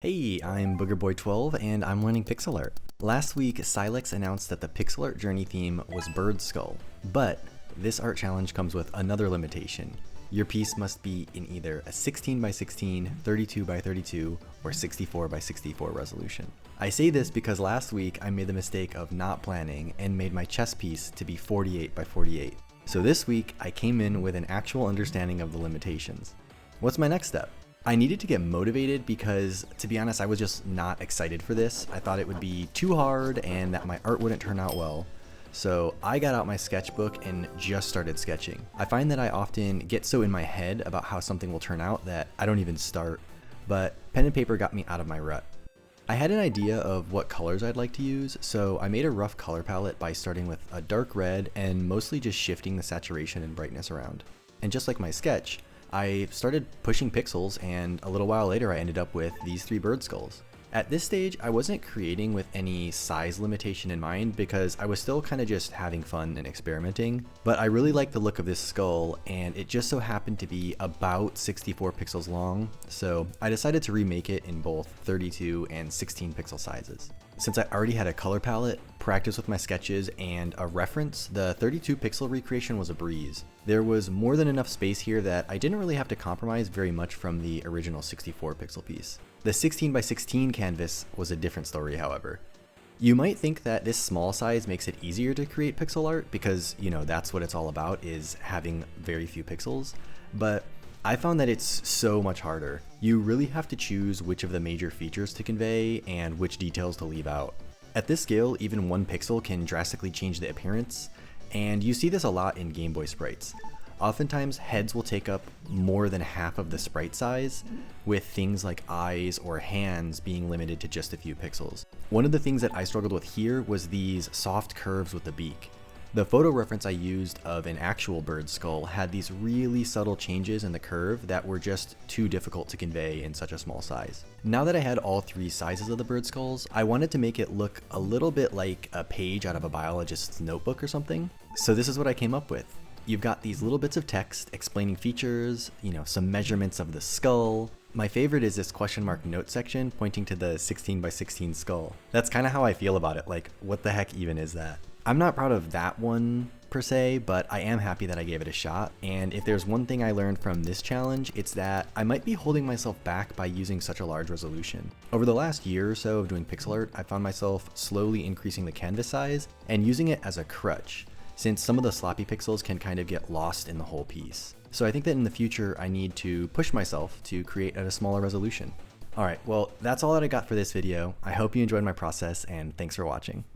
Hey, I'm BoogerBoy12 and I'm learning pixel art. Last week, Silex announced that the PixelArtJourney theme was bird skull, but this art challenge comes with another limitation. Your piece must be in either a 16x16, 32x32, or 64x64 resolution. I say this because last week I made the mistake of not planning and made my chess piece to be 48x48. So this week I came in with an actual understanding of the limitations. What's my next step? I needed to get motivated because, to be honest, I was just not excited for this. I thought it would be too hard and that my art wouldn't turn out well. So I got out my sketchbook and just started sketching. I find that I often get so in my head about how something will turn out that I don't even start, but pen and paper got me out of my rut. I had an idea of what colors I'd like to use, so I made a rough color palette by starting with a dark red and mostly just shifting the saturation and brightness around. And just like my sketch, I started pushing pixels, and a little while later I ended up with these three bird skulls. At this stage, I wasn't creating with any size limitation in mind because I was still kind of just having fun and experimenting, but I really liked the look of this skull, and it just so happened to be about 64 pixels long, so I decided to remake it in both 32 and 16 pixel sizes. Since I already had a color palette, practice with my sketches, and a reference, the 32 pixel recreation was a breeze. There was more than enough space here that I didn't really have to compromise very much from the original 64 pixel piece. The 16x16 canvas was a different story, however. You might think that this small size makes it easier to create pixel art because, that's what it's all about, is having very few pixels, but I found that it's so much harder. You really have to choose which of the major features to convey and which details to leave out. At this scale, even one pixel can drastically change the appearance, and you see this a lot in Game Boy sprites. Oftentimes, heads will take up more than half of the sprite size, with things like eyes or hands being limited to just a few pixels. One of the things that I struggled with here was these soft curves with the beak. The photo reference I used of an actual bird skull had these really subtle changes in the curve that were just too difficult to convey in such a small size. Now that I had all three sizes of the bird skulls, I wanted to make it look a little bit like a page out of a biologist's notebook or something. So this is what I came up with. You've got these little bits of text explaining features, some measurements of the skull. My favorite is this question mark note section pointing to the 16x16 skull. That's kind of how I feel about it, like what the heck even is that? I'm not proud of that one per se, but I am happy that I gave it a shot. And if there's one thing I learned from this challenge, it's that I might be holding myself back by using such a large resolution. Over the last year or so of doing pixel art, I found myself slowly increasing the canvas size and using it as a crutch, since some of the sloppy pixels can kind of get lost in the whole piece. So I think that in the future, I need to push myself to create at a smaller resolution. Alright, well, that's all that I got for this video. I hope you enjoyed my process, and thanks for watching.